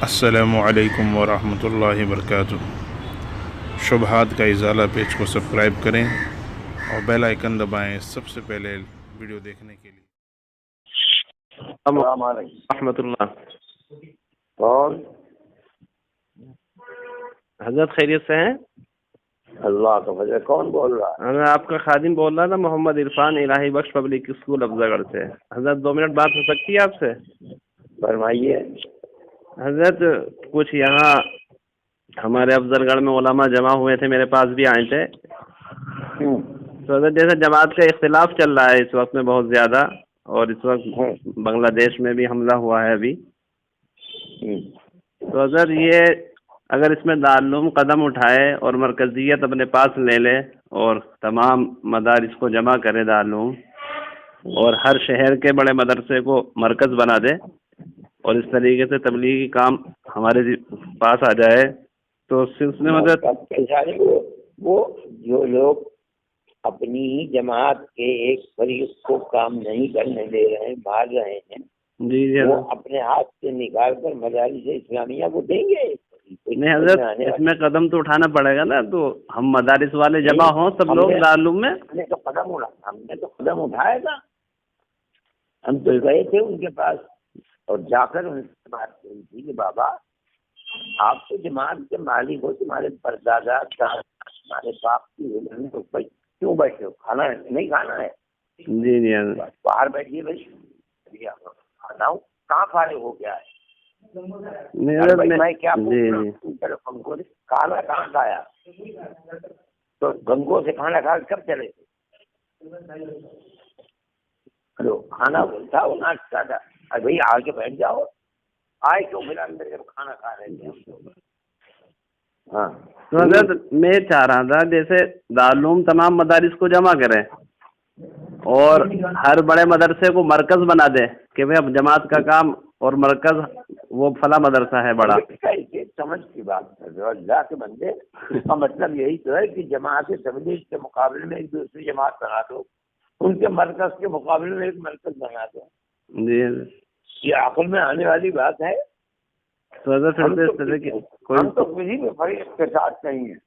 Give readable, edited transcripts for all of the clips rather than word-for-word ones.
السلام علیکم ورحمۃ اللہ وبرکاتہ۔ شبہات کا ازالہ پیج کو سبسکرائب کریں اور بیل آئیکن دبائیں سب سے پہلے ویڈیو دیکھنے کے لیے۔ السلام علیکم رحمۃ اللہ۔ کون؟ حضرت خیریت سے ہیں؟ اللہ کا فضل۔ کون بول رہا ہے؟ میں آپ کا خادم بول رہا تھا، محمد عرفان، الہی بخش پبلک اسکول افضل گڑھ سے۔ حضرت 2 منٹ بات ہو سکتی ہے آپ سے؟ فرمائیے۔ حضرت کچھ یہاں ہمارے افضل گڑھ میں علماء جمع ہوئے تھے، میرے پاس بھی آئے تھے۔ تو حضرت جیسے جماعت کا اختلاف چل رہا ہے اس وقت میں بہت زیادہ، اور اس وقت بنگلہ دیش میں بھی حملہ ہوا ہے ابھی، تو حضرت یہ اگر اس میں دارالعلوم قدم اٹھائے اور مرکزیت اپنے پاس لے لے اور تمام مدارس کو جمع کرے دارالعلوم، اور ہر شہر کے بڑے مدرسے کو مرکز بنا دے، اور اس طریقے سے تبلیغی کام ہمارے پاس آ جائے، تو اس سلسلے میں وہ جو لوگ اپنی ہی جماعت کے ایک فریق کو کام نہیں کرنے دے رہے ہیں، مار رہے ہیں، جی وہ اپنے ہاتھ سے نکال کر مدارس اسلامیہ کو دیں گے؟ نہیں حضرت، اس میں قدم تو اٹھانا پڑے گا نا، تو ہم مدارس والے جمع ہوں سب لوگ دارالعلوم میں۔ ہم نے تو قدم اٹھایا تھا، ہم تو گئے تھے ان کے پاس اور جا کر ان سے بات کی تھی کہ بابا آپ تو جماعت کے مالک ہو، تمہارے پردادا تمہارے باپ کی عمر میں تو کیوں بیٹھے ہو؟ کھانا نہیں کھانا ہے؟ جی جی حضرت، باہر بیٹھیے بھائی، کھانا ہوں کہاں کھانے ہو گیا ہے؟ میں کیا کھانا کہاں کھایا؟ تو گنگوں سے کھانا کھا کب چلے تھے؟ کھانا تھا وہ ناشتہ تھا، ارے بھائی آ کے بیٹھ جاؤ، آئے کیوں پھر اندر جب کھانا کھا رہے تھے؟ ہاں تو حضرت میں چاہ رہا تھا جیسے دارالعلوم تمام مدارس کو جمع کرے اور ہر بڑے مدرسے کو مرکز بنا دے کہ بھائی اب جماعت کا کام اور مرکز وہ فلاں مدرسہ ہے بڑا۔ سمجھ کی بات ہے اللہ کے بندے، اس کا مطلب یہی تو ہے کہ جماعت تبلیغ کے مقابلے میں ایک دوسری جماعت بنا دو، ان کے مرکز کے مقابلے میں ایک مرکز بنا دو۔ جی یہ عقل میں آنے والی بات ہے؟ تو حضرت ہم تو کسی بھی فریق کے ساتھ نہیں ہیں۔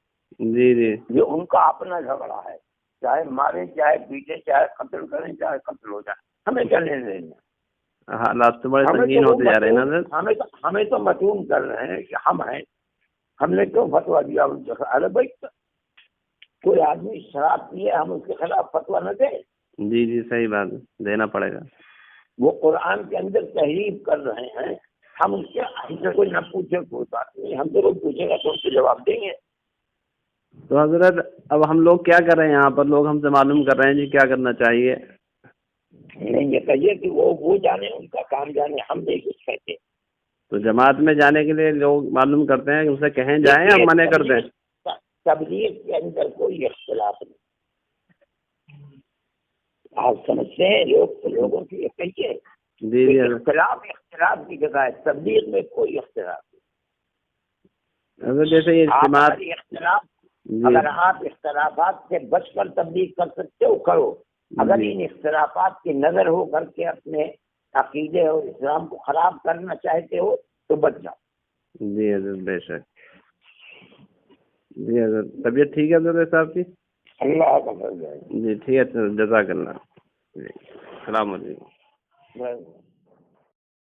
جی جی، یہ ان کا اپنا جھگڑا ہے، چاہے ماریں، چاہے پیٹیں، چاہے قتل کریں، چاہے قتل ہو جائے، ہمیں کیا لینے دیں گے؟ حالات تو بڑے سنگین ہوتے جا رہے ہیں نا حضرت۔ ہمیں تو متون کر رہے ہیں کہ ہم ہیں، ہم نے کیوں فتویٰ دیا ان کے خلاف؟ ارے بھائی کوئی آدمی شراب پیے، ہم اس کے خلاف فتویٰ نہ دیں؟ جی جی صحیح بات، دینا پڑے گا۔ وہ قرآن کے اندر تحریف کر رہے ہیں، ہم اس کے ہم سے کوئی نہ پوچھے کوئی بات نہیں، ہم سے کوئی پوچھے گا تو اس کے جواب دیں گے۔ تو حضرت اب ہم لوگ کیا کر رہے ہیں؟ یہاں پر لوگ ہم سے معلوم کر رہے ہیں جی کیا کرنا چاہیے؟ نہیں یہ کہیے کہ وہ جانے، ان کا کام جانے، ہم نہیں کچھ کہتے۔ تو جماعت میں جانے کے لیے لوگ معلوم کرتے ہیں کہ ان سے کہیں جائیں یا منع کر دیں؟ تبلیغ کے اندر کوئی اختلاف نہیں، آپ سمجھتے ہیں لوگوں کی یہ کہیے جی جی اختلاف کی جگہ ہے، تبلیغ میں کوئی اختلاف نہیں۔ حضرت جیسے یہ اجتماع، اگر آپ اختلافات سے بچ کر تبلیغ کر سکتے ہو کرو، اگر ان اختلافات کی نظر ہو کر کے اپنے عقیدے اور اسلام کو خراب کرنا چاہتے ہو تو بچ جاؤ۔ جی حضرت بے شک۔ جی حضرت طبیعت ٹھیک ہے حضرت صاحب کی؟ اللہ کا فضل ہے۔ جی ٹھیک ہے، جزاک اللہ۔ جی السلام علیکم۔